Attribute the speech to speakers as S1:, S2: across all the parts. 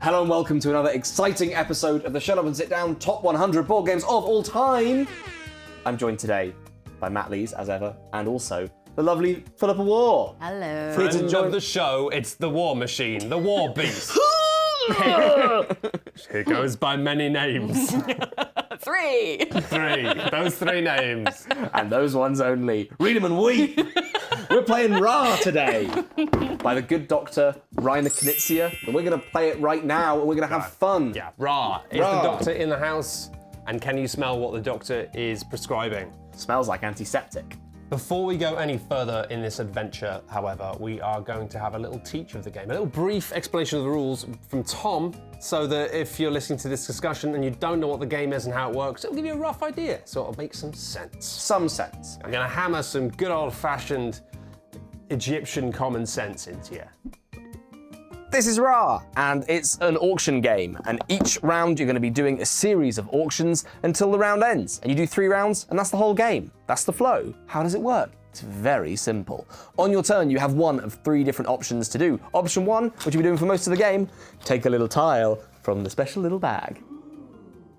S1: Hello and welcome to another exciting episode of the Shut Up and Sit Down Top 100 Board Games of All Time. I'm joined today by Matt Lees, as ever, and also the lovely Philippa War.
S2: Hello.
S3: Friend of the show, it's the War Machine, the War Beast. Here goes by many names.
S2: Three.
S3: Those three names.
S1: And those ones only. Read them and weep. We're playing Ra today by the good doctor, Rainer Knizia. And we're going to play it right now and we're going to have fun.
S3: Yeah, Ra. Is
S1: Ra.
S3: the doctor in the house? And can you smell what the doctor is prescribing?
S1: Smells like antiseptic.
S3: Before we go any further in this adventure, however, we are going to have a little teach of the game, a little brief explanation of the rules from Tom, so that if you're listening to this discussion and you don't know what the game is and how it works, it'll give you a rough idea, so it'll make some sense.
S1: Some sense.
S3: I'm gonna hammer some good old-fashioned Egyptian common sense into you.
S1: This is Ra, and it's an auction game. And each round you're going to be doing a series of auctions until the round ends. And you do 3 rounds, and that's the whole game. That's the flow. How does it work? It's very simple. On your turn, you have one of 3 different options to do. Option 1, which you'll be doing for most of the game, take a little tile from the special little bag.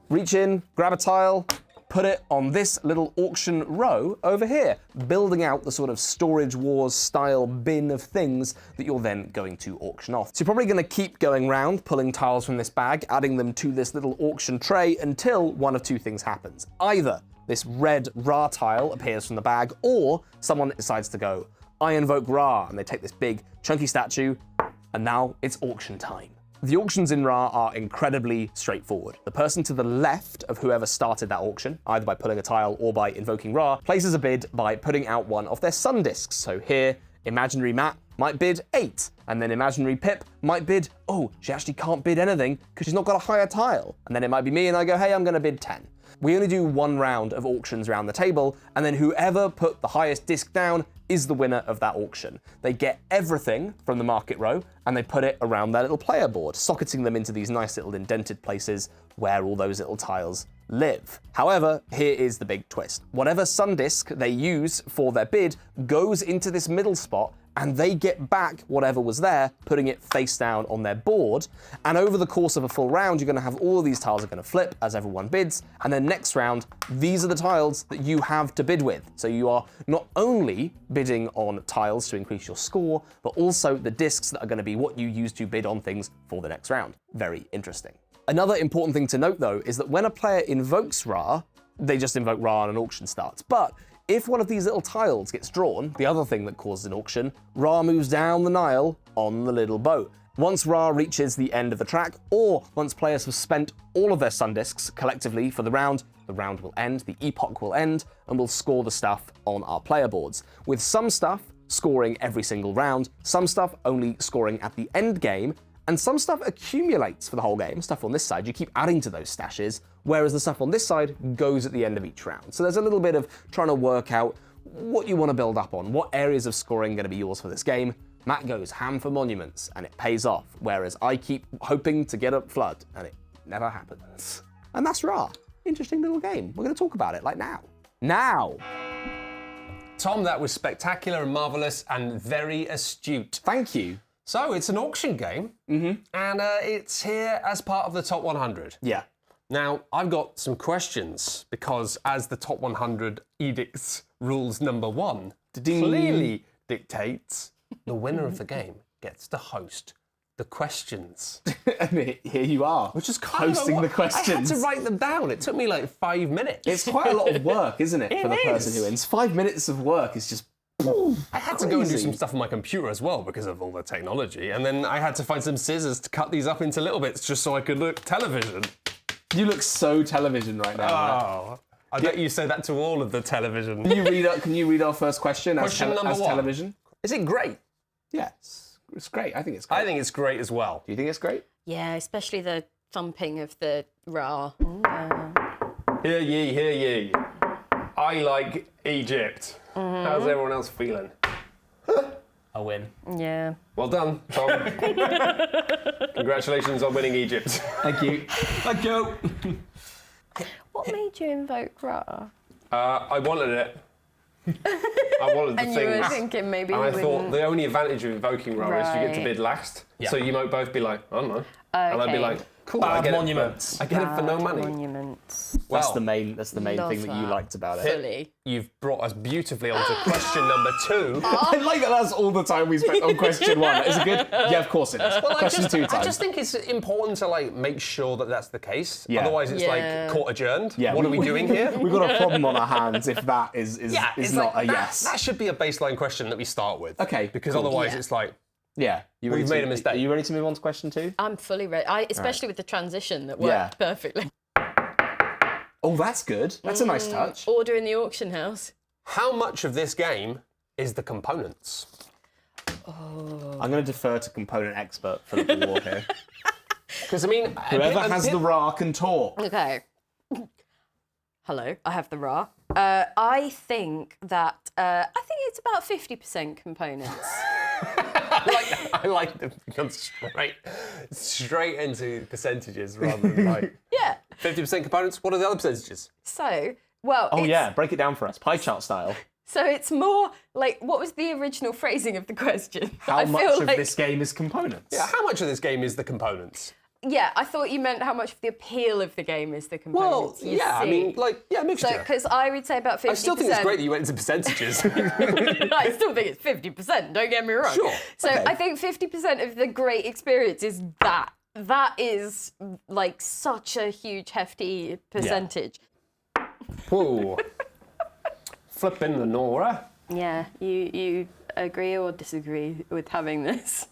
S1: Reach in, grab a tile, put it on this little auction row over here, building out the sort of Storage Wars style bin of things that you're then going to auction off. So you're probably going to keep going round, pulling tiles from this bag, adding them to this little auction tray until one of 2 things happens. Either this red Ra tile appears from the bag, or someone decides to go, I invoke Ra, and they take this big chunky statue, and now it's auction time. The auctions in Ra are incredibly straightforward. The person to the left of whoever started that auction, either by pulling a tile or by invoking Ra, places a bid by putting out one of their sun discs. So here, imaginary Matt might bid 8, and then imaginary Pip might bid, oh, she actually can't bid anything because she's not got a higher tile. And then it might be me and I go, hey, I'm gonna bid 10. We only do 1 round of auctions around the table, and then whoever put the highest disc down is the winner of that auction. They get everything from the market row, and they put it around their little player board, socketing them into these nice little indented places where all those little tiles live. However, here is the big twist. Whatever sun disc they use for their bid goes into this middle spot, and they get back whatever was there, putting it face down on their board. And over the course of a full round, you're gonna have all of these tiles are gonna flip as everyone bids. And then next round, these are the tiles that you have to bid with. So you are not only bidding on tiles to increase your score, but also the discs that are gonna be what you use to bid on things for the next round. Very interesting. Another important thing to note though, is that when a player invokes Ra, they just invoke Ra and an auction starts. But if one of these little tiles gets drawn, the other thing that causes an auction, Ra moves down the Nile on the little boat. Once Ra reaches the end of the track, or once players have spent all of their sun discs collectively for the round will end, the epoch will end, and we'll score the stuff on our player boards. With some stuff scoring every single round, some stuff only scoring at the end game, and some stuff accumulates for the whole game. Stuff on this side, you keep adding to those stashes, whereas the stuff on this side goes at the end of each round. So there's a little bit of trying to work out what you want to build up on, what areas of scoring are going to be yours for this game. Matt goes ham for monuments, and it pays off, whereas I keep hoping to get a flood, and it never happens. And that's Ra. Interesting little game. We're going to talk about it like now. Now!
S3: Tom, that was spectacular and marvelous and very astute.
S1: Thank you.
S3: So it's an auction game, and it's here as part of the Top 100.
S1: Yeah.
S3: Now, I've got some questions, because as the Top 100 Edicts rules number 1 clearly dictates, the winner of the game gets to host the questions.
S1: And here you are,
S3: Which is kind
S1: hosting
S3: of
S1: the questions.
S3: I had to write them down. It took me like 5 minutes.
S1: It's quite a lot of work, isn't it, for the person who wins? 5 minutes of work is just
S3: I had to go and do some stuff on my computer as well because of all the technology, and then I had to find some scissors to cut these up into little bits just so I could look television.
S1: You look so television right now.
S3: Oh, I bet you say that to all of the television.
S1: Can you read our first question
S3: Question number 1.
S1: television?
S3: Is it great?
S1: Yes, it's great. I think it's great.
S3: I think it's great as well.
S1: Do you think it's great?
S2: Yeah, especially the thumping of the Ra.
S3: Hear ye, hear ye. I like Egypt. How's everyone else feeling?
S1: A win.
S2: Yeah.
S3: Well done, Tom. Congratulations on winning Egypt.
S1: Thank you. Thank you.
S2: What made you invoke Ra?
S3: I wanted it. I wanted the
S2: And
S3: things.
S2: you were thinking maybe
S3: And I
S2: we
S3: thought
S2: wouldn't-
S3: the only advantage of invoking Ra is you get to
S2: Right.
S3: bid last.
S1: Yeah.
S3: So you might both be like, I don't know. And I'd be like, cool, I
S1: Bad
S3: get
S1: monuments.
S3: I get it for no money.
S2: Monuments.
S1: That's
S3: Well,
S1: the main
S2: love
S1: thing that you
S2: that.
S1: liked about it.
S2: Fully.
S3: You've brought us beautifully onto question number 2.
S1: I like that that's all the time we spent on question 1. Is it good? Yeah, of course it is. Question 2 times.
S3: I just think it's important to like make sure that that's the case.
S1: Yeah.
S3: Otherwise, it's
S2: Yeah.
S3: like court adjourned.
S1: Yeah,
S3: What are we doing here?
S1: We've got a problem on our hands if that is
S3: It's
S1: not
S3: like,
S1: a yes.
S3: That should be a baseline question that we start with.
S1: Okay,
S3: Because
S1: cool.
S3: otherwise,
S2: Yeah.
S3: it's like,
S1: Yeah.
S3: We've made a mistake.
S1: Are you ready to move on to question 2?
S2: I'm fully ready. Especially with the transition that worked
S1: Yeah.
S2: perfectly.
S1: Oh, that's good. That's a nice touch.
S2: Order in the auction house.
S3: how much of this game is the components?
S1: I'm going to defer to component expert Philip Ward here.
S3: Because I mean,
S1: Whoever has the Ra can talk.
S2: Okay. Hello, I have the raw. I think it's about 50% components.
S3: I like them gone straight into percentages rather than like
S2: Yeah.
S3: 50% components. What are the other percentages?
S2: So, well,
S1: Oh
S2: it's,
S1: yeah, break it down for us, pie chart style.
S2: So it's more like, what was the original phrasing of the question?
S1: How much of this game is components?
S3: Yeah, how much of this game is the components?
S2: Yeah, I thought you meant how much of the appeal of the game is the components.
S3: Well, yeah, I mean, like, yeah, mixture.
S2: So, because I would say about 50%.
S3: I still think it's great that you went into percentages.
S2: I still think it's 50%, don't get me wrong.
S3: Sure,
S2: So
S1: okay.
S2: I think 50% of the great experience is that. That is like such a huge, hefty percentage.
S3: Whoa. Flipping the Nora.
S2: Yeah, you agree or disagree with having this?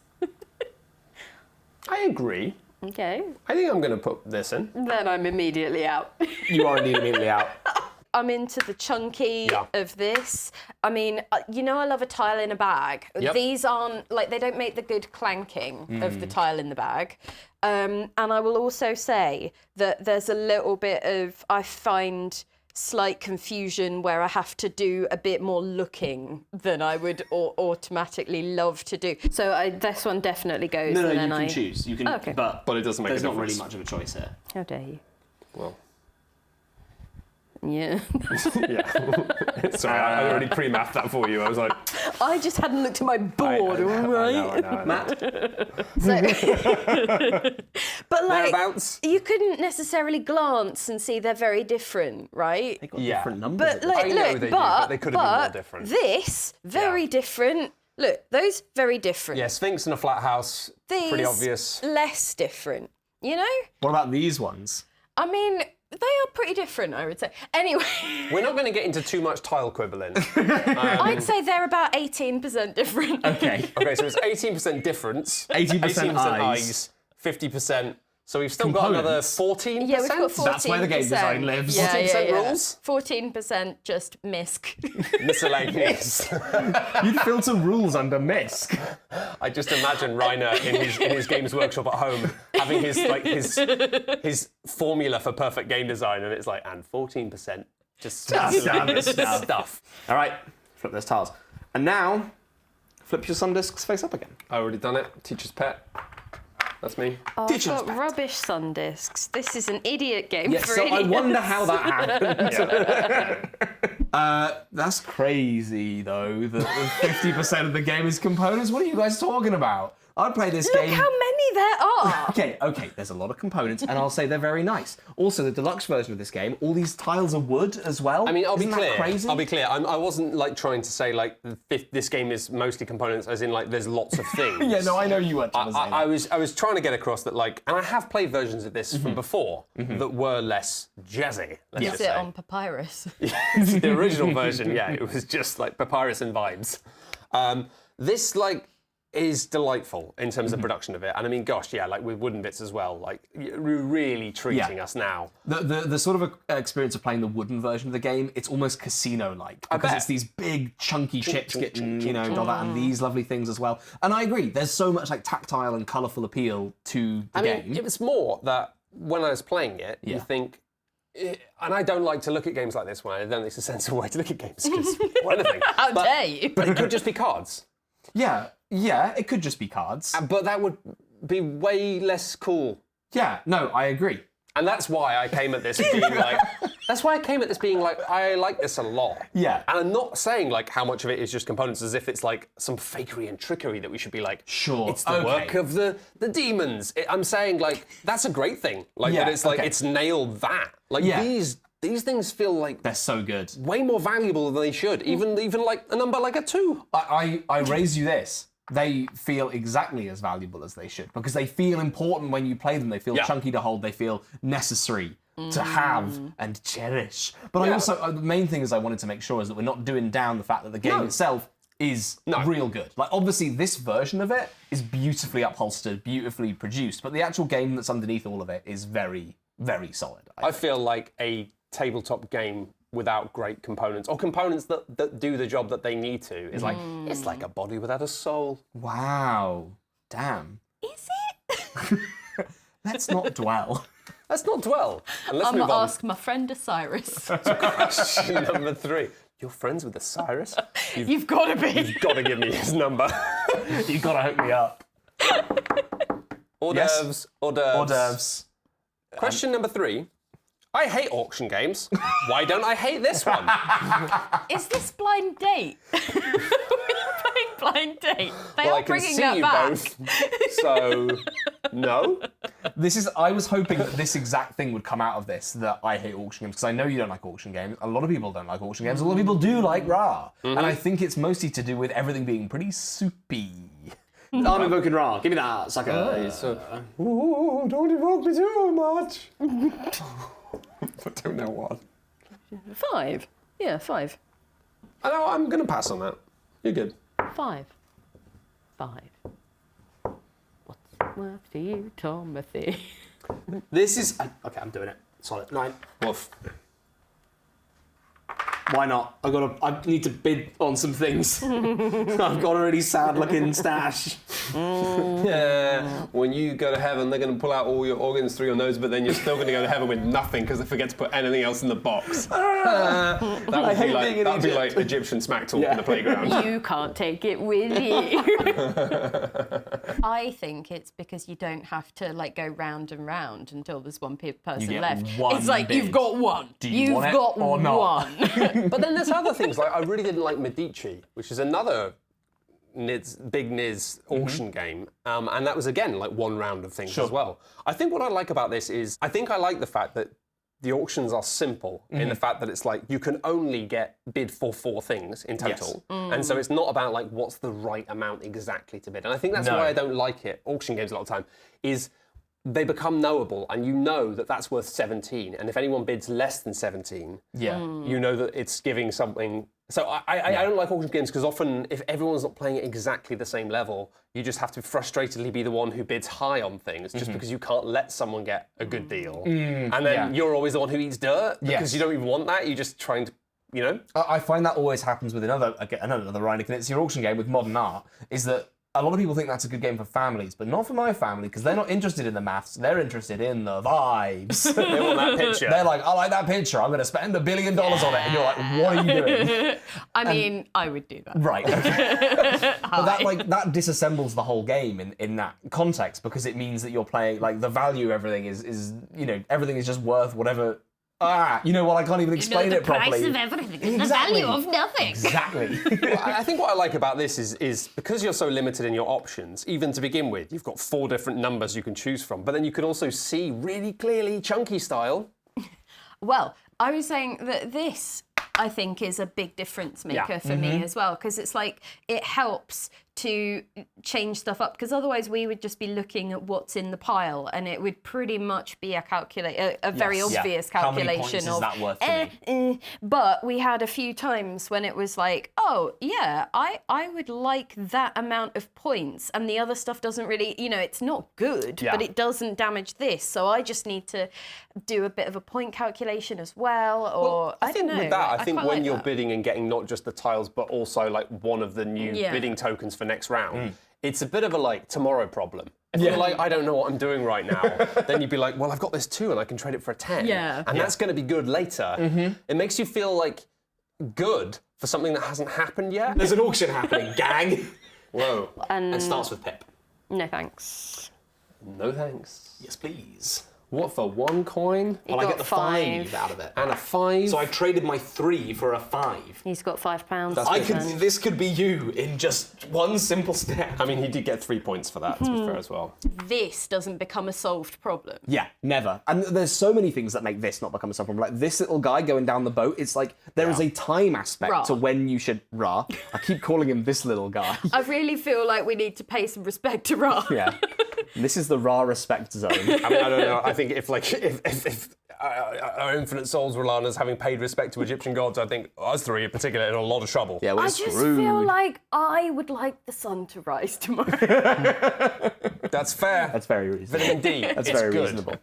S3: I agree.
S2: Okay,
S3: I think I'm going to put this in.
S2: then I'm immediately out.
S1: You are indeed immediately out.
S2: I'm into the chunky
S3: Yeah.
S2: of this. I mean, you know I love a tile in a bag.
S3: Yep.
S2: These aren't, like, they don't make the good clanking of the tile in the bag. And I will also say that there's a little bit of, I find, slight confusion where I have to do a bit more looking than I would automatically love to do. So this one definitely goes.
S1: No,
S2: and
S1: you
S2: then
S1: can choose. You can,
S2: Okay.
S3: But it doesn't make a
S1: there's not
S3: difference.
S1: really much of a choice here.
S2: How dare you?
S3: Well,
S2: Yeah.
S3: yeah. Sorry, I already pre-mathed that for you. I was like,
S2: I just hadn't looked at my board, all right?
S3: I know.
S1: Matt?
S2: But like,
S3: Thereabouts.
S2: you couldn't necessarily glance and see they're very different, right?
S1: They got
S3: Yeah.
S1: different numbers.
S2: But like,
S3: I know
S2: look,
S3: they do, but they could have been more different.
S2: This very different. Look, those very different.
S3: Yeah, Sphinx in a flat house.
S2: These
S3: Pretty obvious.
S2: less different. You know?
S1: What about these ones?
S2: I mean, they are pretty different, I would say. Anyway,
S3: We're not going to get into too much tile quibbling.
S2: I'd say they're about 18% different.
S1: Okay.
S3: Okay, so it's 18% difference.
S1: 80%
S3: eyes. 50%. So we've still got another
S1: Components.
S3: 14%?
S2: Yeah, we've got 14%.
S1: That's where the game design lives.
S2: Yeah,
S3: 14% rules?
S2: 14% just misc.
S3: Miscellaneous.
S1: You'd filter rules under MISC.
S3: I just imagine Reiner in his Games Workshop at home having his formula for perfect game design, and it's like, and 14% just stuff.
S1: All right, flip those tiles. And now, flip your sun discs face up again.
S3: I already done it. Teacher's pet. That's me.
S2: I've
S1: Teacher's
S2: got
S1: pet.
S2: rubbish sun discs. This is an idiot game
S1: Yeah,
S2: for
S1: so I
S2: idiots.
S1: wonder how that happened. That's crazy, though, that 50% of the game is components. What are you guys talking about? I'd play this
S2: Look
S1: game...
S2: how many there are.
S1: Okay, there's a lot of components, and I'll say they're very nice. Also, the deluxe version of this game, all these tiles are wood as well.
S3: I mean, I'll
S1: Isn't
S3: be
S1: that
S3: clear.
S1: crazy?
S3: I'll be clear. I wasn't like trying to say like this game is mostly components, as in like there's lots of things.
S1: Yeah, no, I know you weren't trying to say that.
S3: I was trying to get across that like, and I have played versions of this from before that were less jazzy. Let's
S2: Is
S3: just
S2: it
S3: say.
S2: on papyrus?
S3: The original version, yeah, it was just like papyrus and vibes. This like is delightful in terms of production of it, and I mean, gosh, yeah, like with wooden bits as well, like you're really treating us now.
S1: The sort of experience of playing the wooden version of the game, it's almost casino-like because
S3: bet.
S1: it's these big chunky chips
S3: chunk,
S1: getting,
S3: chunk, chunk,
S1: all that, and these lovely things as well. And I agree, there's so much like tactile and colourful appeal to the
S3: I
S1: game.
S3: mean, it was more that when I was playing it, you think. And I don't like to look at games like this when I don't think it's a sensible way to look at games or anything.
S2: How dare you?
S3: But it could just be cards.
S1: Yeah, it could just be cards.
S3: But that would be way less cool.
S1: Yeah, no, I agree.
S3: And that's why I came at this being like, I like this a lot.
S1: Yeah.
S3: And I'm not saying like how much of it is just components as if it's like some fakery and trickery that we should be like,
S1: Sure,
S3: it's the work of the demons. I'm saying like, that's a great thing. Like
S1: Yeah,
S3: that it's like,
S1: okay.
S3: it's nailed that. Like these things feel like
S1: They're so good.
S3: way more valuable than they should. Even like a number like a 2.
S1: I raise you this. They feel exactly as valuable as they should because they feel important when you play them. They feel chunky to hold. They feel necessary to have and cherish. But I also, the main thing is I wanted to make sure is that we're not doing down the fact that the game itself is real good. Like, obviously, this version of it is beautifully upholstered, beautifully produced, but the actual game that's underneath all of it is very, very solid.
S3: I feel like a tabletop game without great components, or components that do the job that they need to, is like, it's like a body without a soul.
S1: Wow. Damn.
S2: Is it?
S1: Let's not dwell.
S3: Let's not dwell. And let's
S2: I'm
S3: move
S2: gonna
S3: on
S2: ask my friend Osiris.
S3: to question number 3. You're friends with Osiris?
S2: You've got to be.
S3: You've got to give me his number.
S1: You gotta hook me up.
S3: Hors
S1: Yes.
S3: d'oeuvres, hors d'oeuvres.
S1: Hors d'oeuvres.
S3: Question number 3. I hate auction games. Why don't I hate this one?
S2: Is this blind date? We're playing blind date. They
S3: Well,
S2: are
S3: I can
S2: bringing
S3: see
S2: that
S3: you
S2: back.
S3: both. So, no.
S1: I was hoping that this exact thing would come out of this, that I hate auction games, because I know you don't like auction games. A lot of people don't like auction games. A lot of people do like Ra. And I think it's mostly to do with everything being pretty soupy.
S4: I'm invoking Ra. Give me that, sucker.
S3: Ooh, don't evoke me too much. I don't know what.
S2: 5. Yeah, 5.
S3: I know, I'm going to pass on that. You're good.
S2: 5. What's worth to you, Timothy?
S4: This is... Okay, I'm doing it. Solid. 9.
S3: Woof.
S4: Why not? I need to bid on some things. I've got a really sad-looking stash.
S3: Yeah. When you go to heaven, they're going to pull out all your organs through your nose, but then you're still going to go to heaven with nothing because they forget to put anything else in the box. That would be like Egyptian smack talk in the playground.
S2: You can't take it with you. I think it's because you don't have to like go round and round until there's one person
S1: get
S2: left.
S1: one
S2: It's like
S1: bid.
S2: you've got one.
S1: Do you want it
S2: got
S1: or not?
S2: one.
S3: But then there's other things, like I really didn't like Medici, which is another big Niz auction game. And that was, again, like one round of things as well. I think what I like about this is, I think I like the fact that the auctions are simple in the fact that it's like you can only bid for 4 things in total. And so it's not about like what's the right amount exactly to bid. And I think that's why I don't like it, auction games a lot of the time, is they become knowable and you know that that's worth 17. And if anyone bids less than 17, you know that it's giving something. So I don't like auction games because often if everyone's not playing at exactly the same level, you just have to frustratedly be the one who bids high on things just because you can't let someone get a good deal. And then you're always the one who eats dirt because you don't even want that. You're just trying to, you know?
S1: I find that always happens with another Reineck, and it's your auction game with modern art, is that a lot of people think that's a good game for families, but not for my family, because they're not interested in the maths, they're interested in the vibes.
S3: They want that picture.
S1: They're like, I like that picture, I'm going to spend $1 billion on it, and you're like, what are you doing?
S2: I mean, I would do that.
S1: Right. Okay. But that disassembles the whole game in that context, because it means that you're playing, like, the value of everything is everything is just worth whatever. I can't even explain it properly.
S2: The price of everything is the value of nothing.
S1: Exactly.
S3: I think what I like about this is because you're so limited in your options, even to begin with, you've got 4 different numbers you can choose from, but then you can also see really clearly chunky style.
S2: Well, I was saying that this, I think, is a big difference maker for me as well, because it's like it helps to change stuff up, because otherwise we would just be looking at what's in the pile and it would pretty much be a very obvious
S1: How many
S2: calculation
S1: points is
S2: of
S1: that worth to me?
S2: But we had a few times when it was like, oh yeah, I would like that amount of points, and the other stuff doesn't really, it's not good, but it doesn't damage this, so I just need to do a bit of a point calculation as well, or
S3: I think
S2: don't know.
S3: with that, I think
S2: quite
S3: when
S2: like
S3: you're
S2: that.
S3: bidding and getting not just the tiles, but also like one of the new bidding tokens for next round, it's a bit of a like tomorrow problem. If you're like, I don't know what I'm doing right now, then you'd be like, well, I've got this 2 and I can trade it for a 10. And that's going to be good later. It makes you feel like good for something that hasn't happened yet.
S4: There's an auction happening, gang.
S3: Whoa.
S4: And starts with Pip.
S2: No thanks.
S3: No thanks.
S4: Yes, please.
S3: What, for 1 coin?
S4: Well, I
S2: got
S4: get the
S2: 5
S4: out of it.
S3: And a 5?
S4: So I traded my 3 for a 5.
S2: He's got £5.
S4: This could be you in just one simple step.
S3: I mean, he did get 3 points for that, to be fair as well.
S2: This doesn't become a solved problem.
S1: Yeah, never. And there's so many things that make this not become a sub problem. Like this little guy going down the boat, it's like there is a time aspect
S2: Ra.
S1: to when you should I keep calling him this little guy.
S2: I really feel like we need to pay some respect to Ra.
S1: Yeah. This is the Ra respect zone.
S3: I mean, I don't know. I think if our Infinite Souls were learners having paid respect to Egyptian gods, I think us 3 in particular are in a lot of trouble.
S1: Yeah, we're
S2: I
S1: screwed.
S2: just feel like I would like the sun to rise tomorrow.
S3: That's fair.
S1: That's very reasonable.
S3: Vitamin D.
S1: That's
S3: it's
S1: very
S3: good.
S1: reasonable.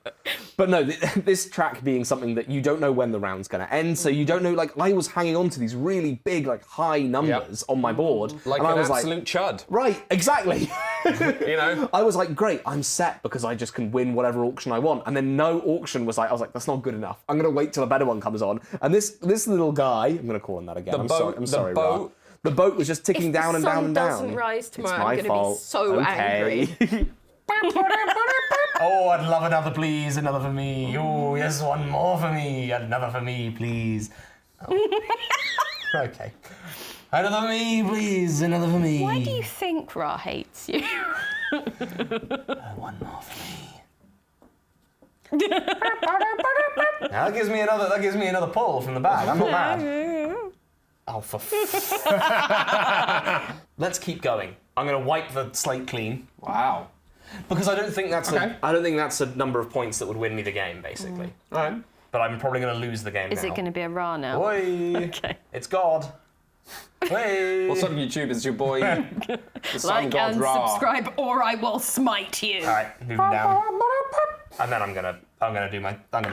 S1: But no, this track being something that you don't know when the round's going to end, so you don't know, like, I was hanging on to these really big, like, high numbers on my board.
S3: Like
S1: and
S3: an
S1: I was
S3: absolute chud.
S1: right, exactly.
S3: You know?
S1: I was like, great, I'm set because I just can win whatever auction I want. And then no auction was like, I was like, that's not good enough. I'm going to wait till a better one comes on. And this little guy, I'm going to call him that again. I'm sorry, Ra. The boat was just ticking down and down and down.
S2: If the sun doesn't rise tomorrow,
S1: It's my
S2: I'm going to be
S1: fault.
S2: so
S1: Okay.
S2: angry.
S1: Oh, I'd love another, please. Another for me. Oh, yes, one more for me. Another for me, please. Oh. Okay. Another for me, please. Another for me.
S2: Why do you think Ra hates you?
S1: One more for me. That gives me another pull from the bag. I'm not mad. Oh, for Let's keep going. I'm going to wipe the slate clean.
S3: Wow.
S1: Because I don't think that's
S3: Okay.
S1: I don't think that's a number of points that would win me the game, basically.
S3: All right.
S1: But I'm probably going to lose the game
S2: Is
S1: now.
S2: it going to be a Ra now?
S1: Oi!
S2: Okay.
S1: It's God. Oi!
S3: What's up, YouTube? It's your boy, the sun
S2: Like
S3: god
S2: and
S3: Ra.
S2: subscribe, or I will smite you.
S1: All right, moving down. And then I'm gonna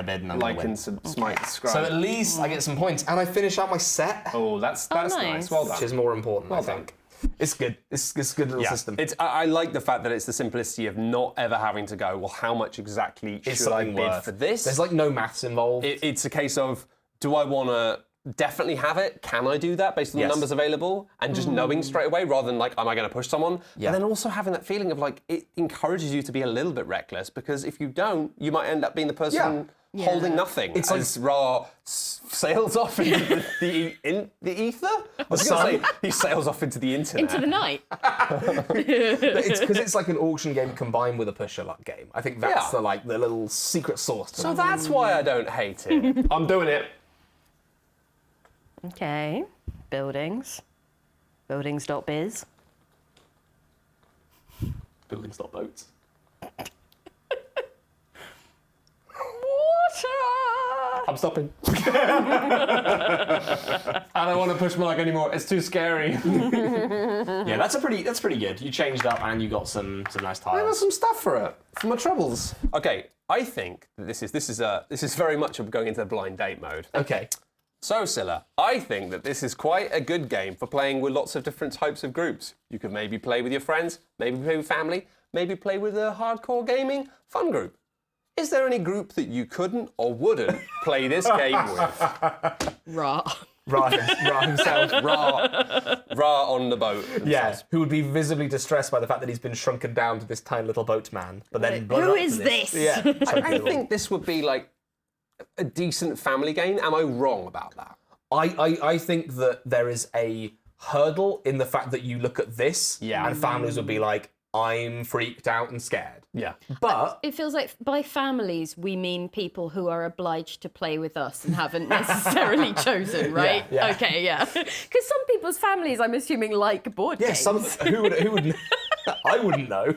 S1: bid and I'm
S3: Like
S1: gonna win.
S3: and subscribe.
S1: So at least I get some points, and I finish out my set,
S3: Oh, that's
S2: nice.
S3: nice. Well done.
S1: which is more important, I think. It's good. It's a good little system.
S3: I like the fact that it's the simplicity of not ever having to go, well, how much exactly
S1: It's
S3: should I
S1: something
S3: bid
S1: worth.
S3: for this?
S1: There's like no maths involved.
S3: It's a case of, do I want to definitely have it? Can I do that based on
S1: Yes.
S3: the numbers available? And just knowing straight away rather than like, am I going to push someone?
S1: Yeah.
S3: And then also having that feeling of like, it encourages you to be a little bit reckless because if you don't, you might end up being the person holding nothing.
S1: It's
S3: as Ra sails off into the ether? I was going to say, he sails off into the internet.
S2: Into the night.
S1: It's because it's like an auction game combined with a pusher luck game. I think that's
S3: Yeah.
S1: the little secret sauce to
S3: So
S1: it.
S3: that's why I don't hate it. I'm doing it.
S2: Okay. Buildings. Buildings.biz.
S1: Buildings, not boats.
S2: Water!
S3: I'm stopping. I don't want to push my luck anymore. It's too scary.
S1: Yeah, that's pretty good. You changed up and you got some nice
S3: I got
S1: tiles.
S3: some stuff for it. For my troubles. Okay, I think that this is very much going into blind date mode.
S1: Okay.
S3: So, Scylla, I think that this is quite a good game for playing with lots of different types of groups. You could maybe play with your friends, maybe play with family, maybe play with a hardcore gaming fun group. Is there any group that you couldn't or wouldn't play this game with?
S2: Ra.
S1: Ra himself.
S3: Ra on the boat.
S1: Yes, who would be visibly distressed by the fact that he's been shrunken down to this tiny little boatman, but then blown
S2: Who
S1: up to
S2: is this?
S1: Yeah,
S3: I think this would be like a decent family game. Am I wrong about that?
S1: I think that there is a hurdle in the fact that you look at this,
S3: Yeah.
S1: and families would be like, I'm freaked out and scared.
S3: Yeah.
S1: But
S2: It feels like by families, we mean people who are obliged to play with us and haven't necessarily chosen, right?
S1: Yeah.
S2: Okay, yeah. Because some people's families, I'm assuming, like board
S1: yeah,
S2: games.
S1: who would I wouldn't know.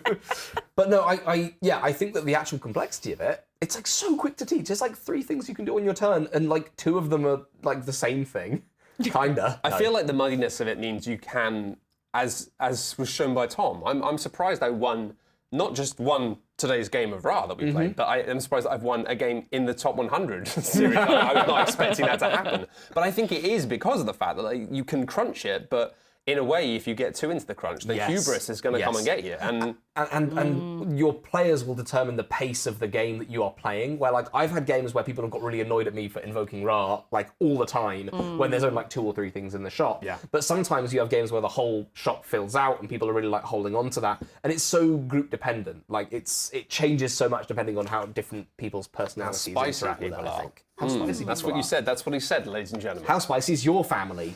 S1: But no, I think that the actual complexity of it, it's like so quick to teach. There's like 3 things you can do on your turn, and like 2 of them are like the same thing, kinda.
S3: I feel like the muddiness of it means you can, as was shown by Tom, I'm surprised I won, not just won today's game of Ra that we played, but I am surprised that I've won a game in the top 100 series. I was not expecting that to happen. But I think it is because of the fact that like, you can crunch it, but in a way, if you get too into the crunch, the
S1: Yes.
S3: hubris is going to come
S1: Yes.
S3: and get you. And
S1: And your players will determine the pace of the game that you are playing. Where like I've had games where people have got really annoyed at me for invoking Ra like all the time when there's only like 2 or 3 things in the shop.
S3: Yeah.
S1: But sometimes you have games where the whole shop fills out and people are really like holding on to that, and it's so group dependent. Like it changes so much depending on how different people's personalities
S3: spicy
S1: interact with it,
S3: people
S1: I
S3: are.
S1: think. How spicy
S3: that's
S1: people
S3: what you
S1: are.
S3: said. That's what he said, ladies and gentlemen.
S1: How spicy is your family?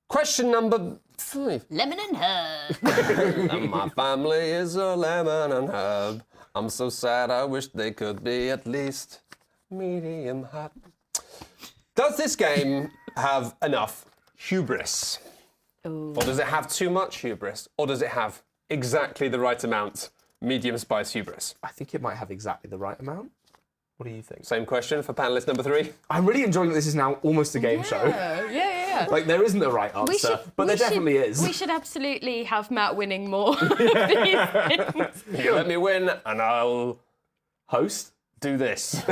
S3: Question number 5.
S2: Lemon and herb.
S3: And my family is a lemon and herb. I'm so sad, I wish they could be at least medium hot. Does this game have enough hubris?
S2: Ooh.
S3: Or does it have too much hubris? Or does it have exactly the right amount medium spice hubris?
S1: I think it might have exactly the right amount. What do you think?
S3: Same question for panelist number 3.
S1: I'm really enjoying that this is now almost a game show.
S2: Yeah.
S1: Like there isn't a right answer, but there definitely is.
S2: We should absolutely have Matt winning more of these things.
S3: You let me win, and I'll
S1: Host?
S3: do this.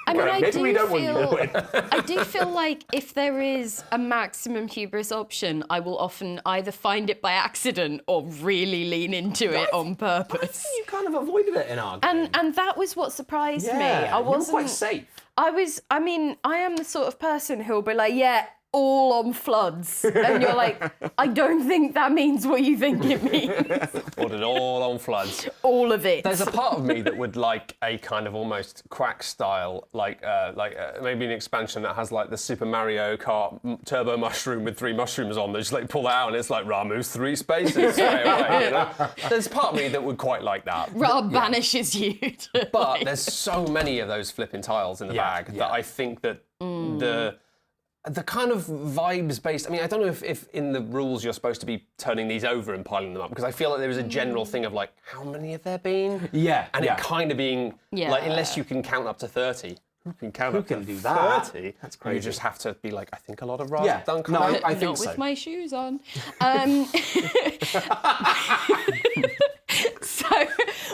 S2: I mean, I
S1: maybe
S2: do
S1: we don't want you to win.
S2: I do feel like if there is a maximum hubris option, I will often either find it by accident or really lean into it on purpose.
S1: You kind of avoided it in our game.
S2: And that was what surprised me.
S1: yeah,
S2: I
S1: you were
S2: wasn't
S1: quite safe.
S2: I mean, I am the sort of person who'll be like, yeah, all on floods. And you're like, I don't think that means what you think it means.
S3: Put it all on floods.
S2: All of it.
S3: There's a part of me that would like a kind of almost Quack style, like maybe an expansion that has like the Super Mario Kart turbo mushroom with 3 mushrooms on. They just like pull it out and it's like Ramu's 3 spaces straight away. You know? There's a part of me that would quite like that.
S2: Rob banishes you. To,
S3: But
S2: like-
S3: there's so many of those flipping tiles in the bag that I think that the kind of vibes based. I mean, I don't know if in the rules you're supposed to be turning these over and piling them up, because I feel like there is a general thing of like, how many have there been?
S1: Yeah,
S3: And
S1: yeah.
S3: it kind of being
S2: Yeah.
S3: like, unless you can count up to 30. Who can count up
S1: can
S3: to
S1: do that?
S3: 30?
S1: That's
S3: You
S1: crazy.
S3: just have to be like, I think a lot of Ra's
S1: Yeah.
S3: done
S1: No,
S3: come out.
S1: I think
S2: Not
S1: so.
S2: with my shoes on. So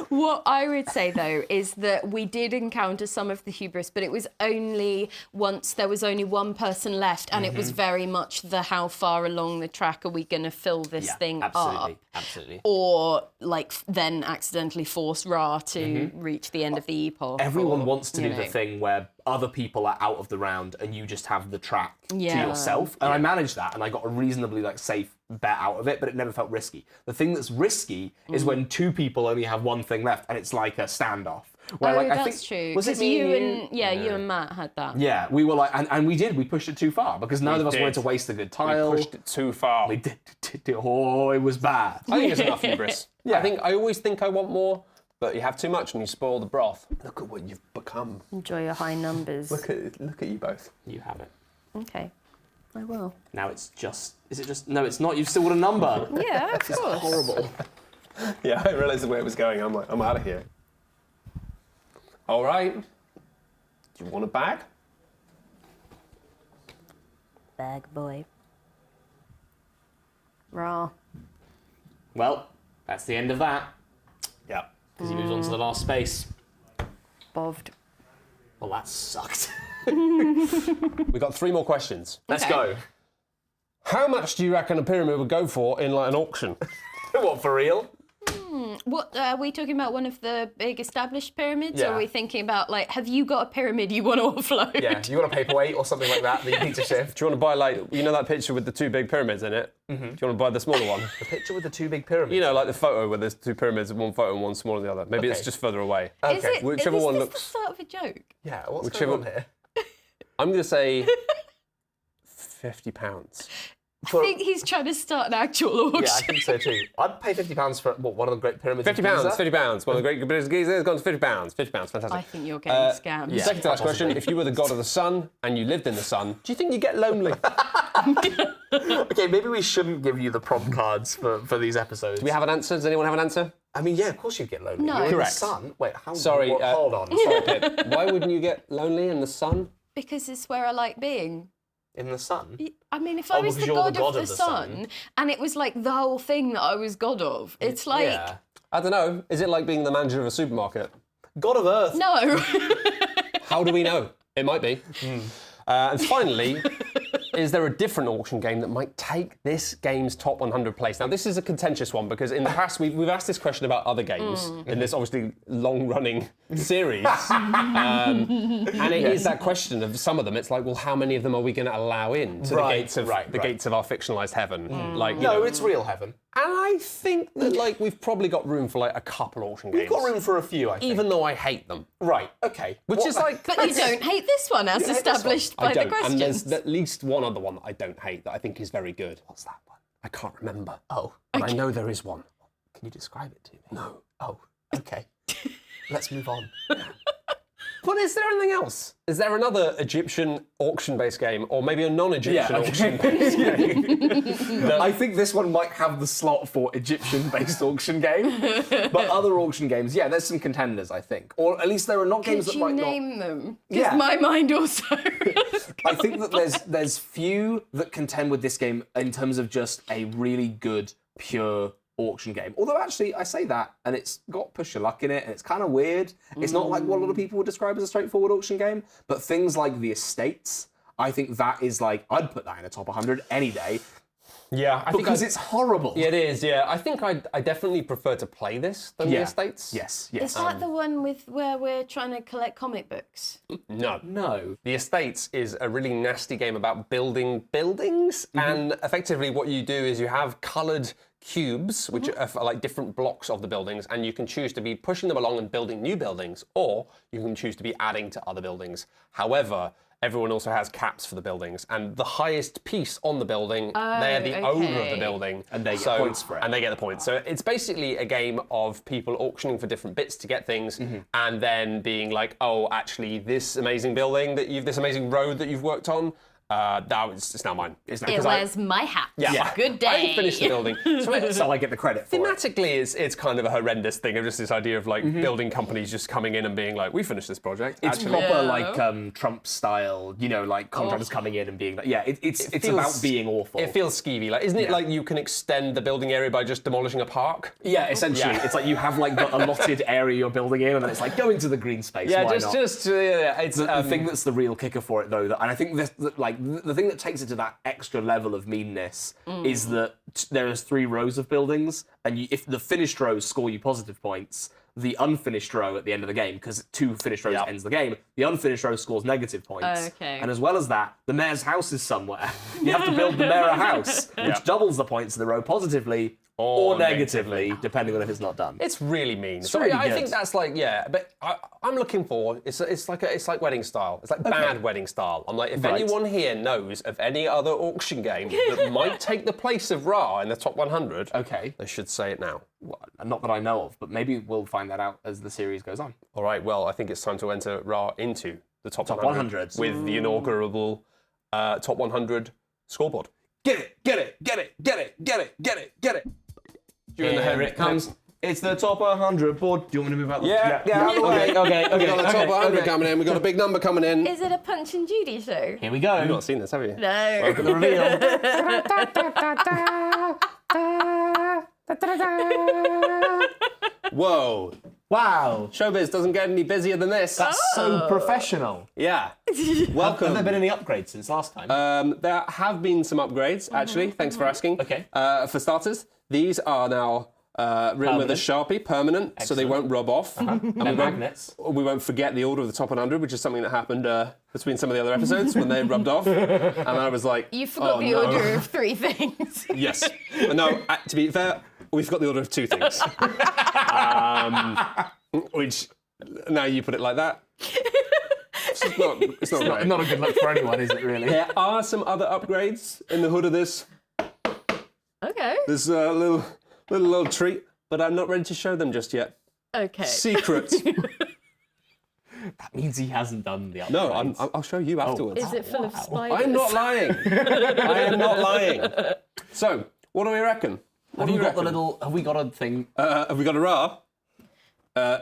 S2: what I would say though is that we did encounter some of the hubris, but it was only once there was only one person left, and it was very much the how far along the track are we going to fill this thing up,
S1: Absolutely.
S2: or like then accidentally force Ra to reach the end of the epoch.
S1: Everyone
S2: or,
S1: wants to
S2: you
S1: do the
S2: know.
S1: thing where other people are out of the round and you just have the track to
S2: Yeah.
S1: yourself. And I managed that and I got a reasonably like safe bet out of it, but it never felt risky. The thing that's risky is when 2 people only have one thing left and it's like a standoff. Where,
S2: Oh,
S1: like, I
S2: that's
S1: think,
S2: true.
S1: Was it
S2: Because
S1: me
S2: you
S1: and
S2: and you and Matt had that.
S1: Yeah, we were like, and we pushed it too far because neither of us
S3: did.
S1: wanted to waste a good
S3: We
S1: tile.
S3: pushed it too far.
S1: We did. Oh, it was bad.
S3: I think it's enough hubris.
S1: Yeah.
S3: I always think I want more, but you have too much and you spoil the broth. Look at what you've become.
S2: Enjoy your high numbers.
S3: Look at you both.
S1: You have it.
S2: Okay, I will.
S1: Now it's just. Is it just? No, it's not. You've still got a number.
S2: Yeah, of course.
S1: Horrible.
S3: Yeah, I realised the way it was going. I'm like, I'm out of here. All right. Do you want a bag?
S2: Bag boy. Raw.
S1: Well, that's the end of that.
S3: Yeah.
S1: Because he moves on to the last space.
S2: Boved.
S1: Well, that sucked.
S3: We got 3 more questions.
S1: Let's
S2: Okay.
S1: go.
S3: How much do you reckon a pyramid would go for in like an auction?
S1: What, for real?
S2: What are we talking about? One of the big established pyramids? Or
S1: Yeah.
S2: are we thinking about like, have you got a pyramid you want to offload?
S1: Yeah, you want a paperweight or something like that that you need to shift?
S3: Do you want to buy like, you know that picture with the 2 big pyramids in it? Do you want to buy the smaller one?
S1: The picture with the 2 big pyramids.
S3: You know, like the photo where there's 2 pyramids, one photo and one smaller than the other. Maybe it's
S1: Okay.
S3: just further away.
S2: Is it?
S3: Whichever
S2: is
S3: one
S2: this
S3: looks-
S2: the start of a joke?
S1: Yeah, what's
S3: Whichever-
S1: going on here?
S3: I'm going to say £50.
S2: I think he's trying to start an actual auction.
S1: Yeah, I think so too. I'd pay £50 for what, one of the great pyramids. of
S3: £50,
S1: Giza?
S3: £50. One of the great Giza has gone to £50. £50, fantastic.
S2: I think you're getting scammed.
S1: yeah.
S3: Second to last question,
S1: possibly.
S3: if you were the god of the sun and you lived in the sun, do you think you get lonely?
S1: Okay, maybe we shouldn't give you the prompt cards for these episodes.
S3: Do we have an answer? Does anyone have an answer?
S1: I mean, yeah, of course you'd get lonely.
S2: No.
S1: You're in
S3: Correct.
S1: the sun. Wait, how?
S3: Sorry,
S1: what, hold on.
S3: Sorry, Pip. Why wouldn't you get lonely in the sun?
S2: Because it's where I like being.
S1: In the sun.
S2: I mean, if I was the
S1: because you're
S2: god, of the sun, and it was like the whole thing that I was god of, it's like,
S1: Yeah.
S3: I don't know. Is it like being the manager of a supermarket?
S1: God of Earth.
S2: no.
S3: How do we know? It might be. And finally, is there a different auction game that might take this game's top 100 place? Now, this is a contentious one because in the past we've asked this question about other games in this obviously long-running series. And it is that question of some of them. It's like, well, how many of them are we going to allow in to the gates of our fictionalized heaven? Like,
S4: No, it's real heaven.
S3: And I think that like we've probably got room for like a couple auction games.
S4: We've got room for a few, I think.
S3: Even though I hate them.
S4: Right, okay.
S3: Which is like...
S2: But you don't hate this one, as established by
S3: I
S2: the
S3: don't. And
S2: questions.
S3: there's at least one other one that I don't hate that I think is very good. What's that one? I can't remember.
S4: Oh,
S3: But I know there is one.
S4: can you describe it to me?
S3: No.
S4: Oh, okay. Let's move on.
S3: But is there anything else? Is there another Egyptian auction-based game, or maybe a non-Egyptian auction-based game?
S1: I think this one might have the slot for Egyptian-based auction game, but other auction games, yeah, there's some contenders, I think, or at least there are not games
S2: Could
S1: that
S2: you
S1: might
S2: name
S1: not.
S2: them? Because
S1: Yeah.
S2: my mind also.
S1: I think that there's few that contend with this game in terms of just a really good pure auction game. Although actually, I say that, and it's got push your luck in it, and it's kind of weird. It's not like what a lot of people would describe as a straightforward auction game, but things like the estates, I think that is like, I'd put that in a top 100 any day,
S3: Yeah, I
S1: because it's horrible.
S3: Yeah, it is, yeah. I think I definitely prefer to play this than the Estates.
S1: Yes,
S2: Is
S1: yes.
S2: that the one with where we're trying to collect comic books?
S3: No.
S1: No.
S3: The Estates is a really nasty game about building buildings, and effectively what you do is you have coloured cubes, which are like different blocks of the buildings, and you can choose to be pushing them along and building new buildings, or you can choose to be adding to other buildings. However, everyone also has caps for the buildings, and the highest piece on the building, they're the owner of the building.
S1: And they get points for it.
S3: And they get the points. So it's basically a game of people auctioning for different bits to get things, and then being like, oh, actually, this amazing building this amazing road that you've worked on, it's now mine.
S2: It wears my hat.
S3: Yeah.
S2: Good day.
S3: I finished the building.
S1: So I get the credit for it.
S3: Thematically, it's kind of a horrendous thing of just this idea of like building companies just coming in and being like, we finished this project.
S1: It's
S3: Actually,
S1: proper like Trump style, like contractors coming in and being like, yeah, it's about being awful.
S3: It feels skeevy. Like, isn't it like you can extend the building area by just demolishing a park?
S1: Yeah, essentially, it's like you have like the allotted area you're building in, and then it's like go into the green space.
S3: Yeah,
S1: why
S3: it's
S1: the thing that's the real kicker for it, though, and I think the thing that takes it to that extra level of meanness is that there is 3 rows of buildings, and if the finished rows score you positive points, the unfinished row at the end of the game, because 2 finished rows ends the game, the unfinished row scores negative points.
S2: Okay.
S1: And as well as that, the mayor's house is somewhere. You have to build the mayor a house, which doubles the points of the row positively or negatively, depending on if it's not done.
S3: It's really mean. So
S1: really
S3: I
S1: good.
S3: think that's like, but I'm looking for, it's like wedding style. It's like bad wedding style. I'm like, if anyone here knows of any other auction game that might take the place of Ra in the top 100, they should say it now.
S1: Well, not that I know of, but maybe we'll find that out as the series goes on.
S3: All right, well, I think it's time to enter Ra into the top
S1: 100
S3: with the inaugural top 100 scoreboard.
S1: Get it, get it, get it, get it, get it, get it, get it. Here it comes. It's the top 100 board. Do you want me to move out?
S3: Yeah.
S1: Out of the way. Okay.
S3: We've got the top 100 coming in. We've got a big number coming in.
S2: Is it a Punch and Judy show?
S1: Here we go.
S3: You've not seen this, have you?
S2: No.
S1: Look at the reveal.
S3: Whoa.
S1: Wow.
S3: Showbiz doesn't get any busier than this.
S1: That's so professional.
S3: Yeah.
S1: Have
S3: Welcome.
S1: there been any upgrades since last time?
S3: There have been some upgrades, actually. Thanks for asking.
S1: Okay.
S3: For starters, these are now written with a Sharpie, permanent, so they won't rub off. And
S1: magnets.
S3: We won't forget the order of the top 100, which is something that happened between some of the other episodes when they rubbed off. And I was like,
S2: You forgot the
S3: no.
S2: order of 3 things.
S3: Yes. No, to be fair, we forgot the order of 2 things. Which, now you put it like that. It's not right.
S1: Not a good look for anyone, is it really?
S3: There are some other upgrades in the hood of this.
S2: Okay.
S3: There's a little treat, but I'm not ready to show them just yet.
S2: Okay.
S3: Secret.
S1: That means he hasn't done the upgrades.
S3: No, I'll show you afterwards.
S2: Is it full of spiders?
S3: I'm not lying. I am not lying. So, what do we reckon?
S1: Have you got the little? Have we got a thing?
S3: Have we got a Ra?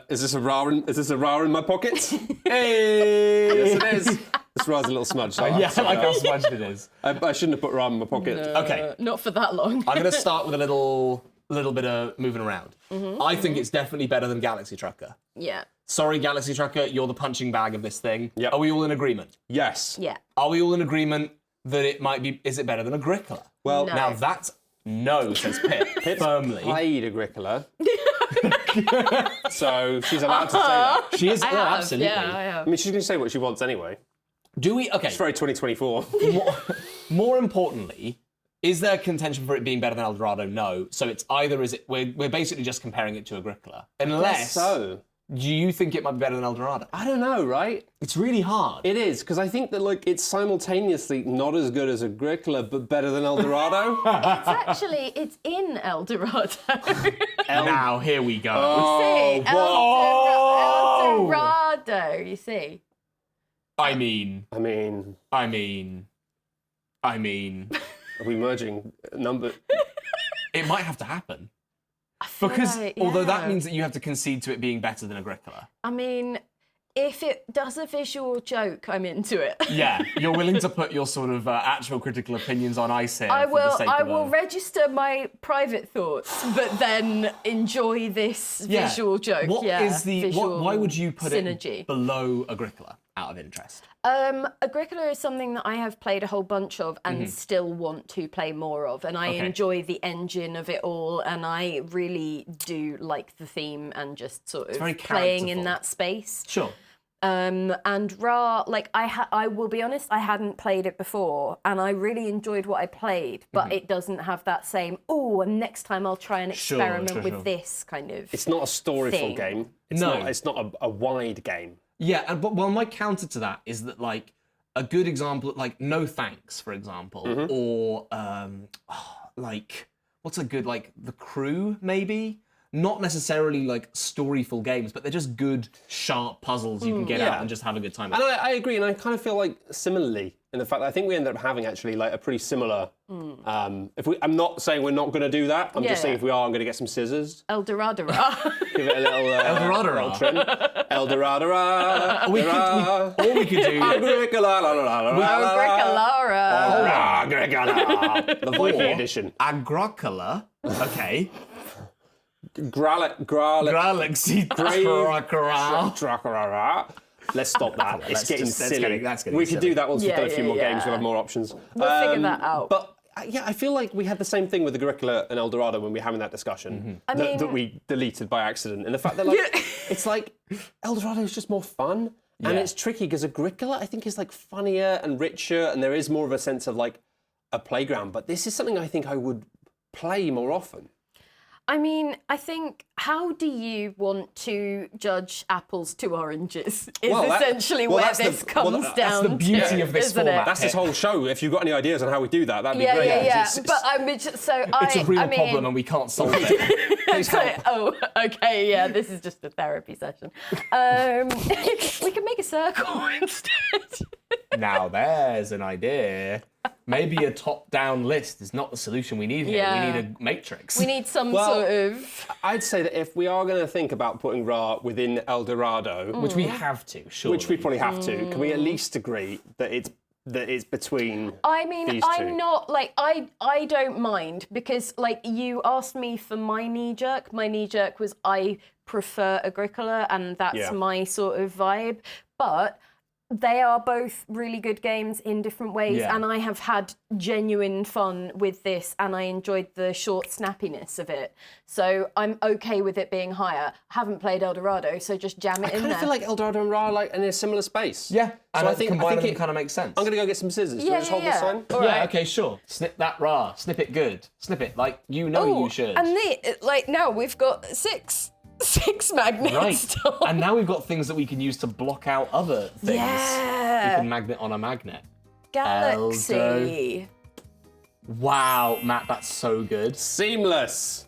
S3: Is this a Ra in my pocket? Hey! Yes, it is. This Ra's a little smudged. So
S1: Yeah, I like how smudged it is.
S3: I shouldn't have put Ra in my pocket.
S1: Okay,
S2: Not for that long.
S1: I'm going to start with a little bit of moving around. I think it's definitely better than Galaxy Trucker.
S2: Yeah.
S1: Sorry, Galaxy Trucker, you're the punching bag of this thing.
S3: Yep.
S1: Are we all in agreement?
S3: Yes.
S2: Yeah.
S1: Are we all in agreement that it might be. Is it better than Agricola?
S3: Well,
S2: No.
S1: Now that's no, says Pip firmly.
S3: played Agricola. So she's allowed to say that.
S1: She is.
S2: I
S1: Oh,
S2: have,
S1: absolutely.
S2: Yeah, I
S3: I
S2: have.
S3: mean, she's going to say what she wants anyway.
S1: Do we? Okay.
S3: It's very 2024.
S1: More importantly, is there contention for it being better than El Dorado? No. So it's either is it we're basically just comparing it to Agricola. Unless
S3: So,
S1: do you think it might be better than El Dorado?
S3: I don't know, right?
S1: It's really hard.
S3: It is, because I think that like it's simultaneously not as good as Agricola, but better than El Dorado.
S2: It's in El Dorado.
S1: Now here we go.
S2: See,
S1: whoa.
S2: El Dorado, you see.
S1: I mean,
S3: I mean,
S1: are
S3: we merging number?
S1: it might have to happen.
S2: I feel
S1: Because
S2: like,
S1: although that
S2: yeah.
S1: means that you have to concede to it being better than Agricola.
S2: I mean, if it does a visual joke, I'm into it.
S1: Yeah, you're willing to put your sort of actual critical opinions on ice here.
S2: I
S1: for the
S2: will.
S1: sake
S2: I
S1: of
S2: will register my private thoughts, but then enjoy this visual joke.
S1: What
S2: yeah,
S1: is the?
S2: visual
S1: Why would you put
S2: synergy.
S1: it below Agricola? Out of interest.
S2: Agricola is something that I have played a whole bunch of and still want to play more of, and I
S1: Okay.
S2: enjoy the engine of it all, and I really do like the theme and just sort of
S1: very
S2: playing in
S1: characterful.
S2: that space.
S1: Sure.
S2: And Ra, like I will be honest, I hadn't played it before, and I really enjoyed what I played, but it doesn't have that same. Oh, and next time I'll try and
S1: Sure,
S2: experiment
S1: sure,
S2: with
S1: sure.
S2: this kind of.
S3: It's not a storyful
S2: Thing.
S3: game. It's
S1: No.
S3: not. It's not a wide game.
S1: Yeah, but well, my counter to that is that like a good example, like No Thanks, for example, or like what's a good like The Crew maybe. Not necessarily like storyful games, but they're just good, sharp puzzles you can get
S3: yeah.
S1: out and just have a good time.
S3: And I agree, and I kind of feel like similarly in the fact that I think we ended up having actually like a pretty similar. I'm not saying we're not going to do that. I'm just saying
S2: Yeah.
S3: if we are, I'm going to get some scissors.
S2: El Dorado.
S3: Give it a little
S1: El Dorado.
S3: little trim. El Dorado.
S1: we could do
S3: Agricola. la, la, la, la, la, la.
S2: Agricola.
S3: Agricola. The Viking edition.
S1: Agricola. Okay.
S3: Galaxy.
S1: Agricola.
S3: Let's stop that. It's
S1: Let's
S3: getting
S1: just- that's
S3: silly.
S1: getting
S3: We could
S1: silly.
S3: do that once we've
S2: Yeah,
S3: done a few
S2: yeah,
S3: more games.
S2: yeah.
S3: We'll have more options.
S2: We'll figure that out.
S3: But yeah, I feel like we had the same thing with Agricola and El Dorado when we were having that discussion
S2: I mean-
S3: that we deleted by accident. And the fact that like it's like El Dorado is just more fun. And
S1: Yeah.
S3: it's tricky because Agricola, I think, is like funnier and richer, and there is more of a sense of like a playground. But this is something I think I would play more often.
S2: I mean, I think, how do you want to judge apples to oranges? Is
S3: Well,
S2: essentially
S3: well,
S2: where
S3: that's the-
S2: this
S3: well,
S2: comes
S3: that's
S2: down
S1: the beauty
S2: to,
S1: of this
S2: isn't
S1: format.
S2: it?
S3: That's this whole show. If you've got any ideas on how we do that, that'd be
S2: Yeah,
S3: great.
S2: yeah.
S3: It's-
S2: But I mean, so
S1: It's a real
S2: I mean,
S1: problem and we can't solve it.
S3: Please
S2: so-
S3: help.
S2: oh, okay, yeah, this is just a therapy session. We can make a circle instead.
S1: Now there's an idea. Maybe a top-down list is not the solution we need here.
S2: Yeah.
S1: We need a matrix.
S2: We need some
S3: Well,
S2: sort of.
S3: I'd say that if we are going to think about putting Ra within El Dorado,
S1: which we have to, sure.
S3: which we probably have to, can we at least agree that it's between?
S2: I mean,
S3: these
S2: I'm
S3: two?
S2: not like I don't mind because like you asked me for my knee jerk. My knee jerk was I prefer Agricola and that's
S3: Yeah.
S2: my sort of vibe. But they are both really good games in different ways,
S1: Yeah.
S2: and I have had genuine fun with this, and I enjoyed the short snappiness of it. So I'm okay with it being higher. I haven't played El Dorado, so just jam it
S3: I
S2: in
S3: kind
S2: there.
S3: of feel like El Dorado and Ra are like in a similar space.
S1: Yeah,
S3: So
S1: and
S3: I think
S1: combining them
S3: it
S1: kind of makes sense.
S3: I'm going to go get some scissors. Do you
S2: Yeah,
S3: want to just
S2: yeah,
S3: hold
S2: yeah.
S3: this sign?
S2: All
S1: Yeah,
S2: right.
S1: okay, sure. Snip that raw. Snip it good. Snip it like you know
S2: Oh,
S1: you should.
S2: and like now we've got six magnets.
S1: Right. And now we've got things that we can use to block out other things. We
S2: Yeah.
S1: can magnet on a magnet.
S2: Galaxy.
S1: Wow, Matt, that's so good.
S3: Seamless.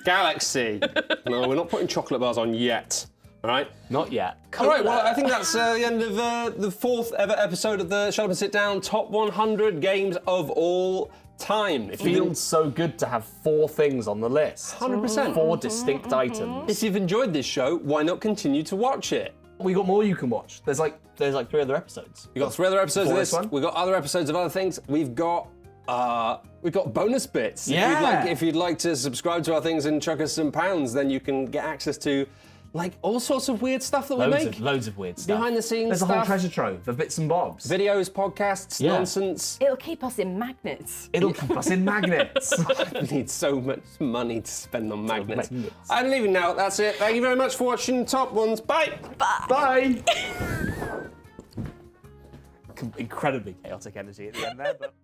S3: Galaxy. No, we're not putting chocolate bars on yet. All right.
S1: Not yet.
S3: All right, well, I think that's the end of the fourth ever episode of the Shut Up and Sit Down Top 100 Games of All Time. If you
S1: Feels so good to have 4 things on the list.
S3: 100%.
S1: 4 distinct items.
S3: If you've enjoyed this show, why not continue to watch it?
S1: We got more you can watch. There's like 3 other episodes.
S3: We've got 3 other episodes
S1: Before
S3: of
S1: this
S3: this.
S1: one?
S3: We've got other episodes of other things. We've got bonus bits.
S1: Yeah.
S3: If you'd like to subscribe to our things and chuck us some pounds, then you can get access to like all sorts of weird stuff that we make.
S1: Loads of weird stuff.
S3: Behind the scenes
S1: There's a whole
S3: stuff.
S1: treasure trove of bits and bobs.
S3: Videos, podcasts,
S1: Yeah.
S3: nonsense.
S2: It'll keep us in magnets.
S1: It'll keep us in magnets.
S3: I need so much money to spend on magnets.
S1: magnets.
S3: I'm leaving now. That's it. Thank you very much for watching Top Ones. Bye.
S1: Bye. Incredibly chaotic energy at the end there, but.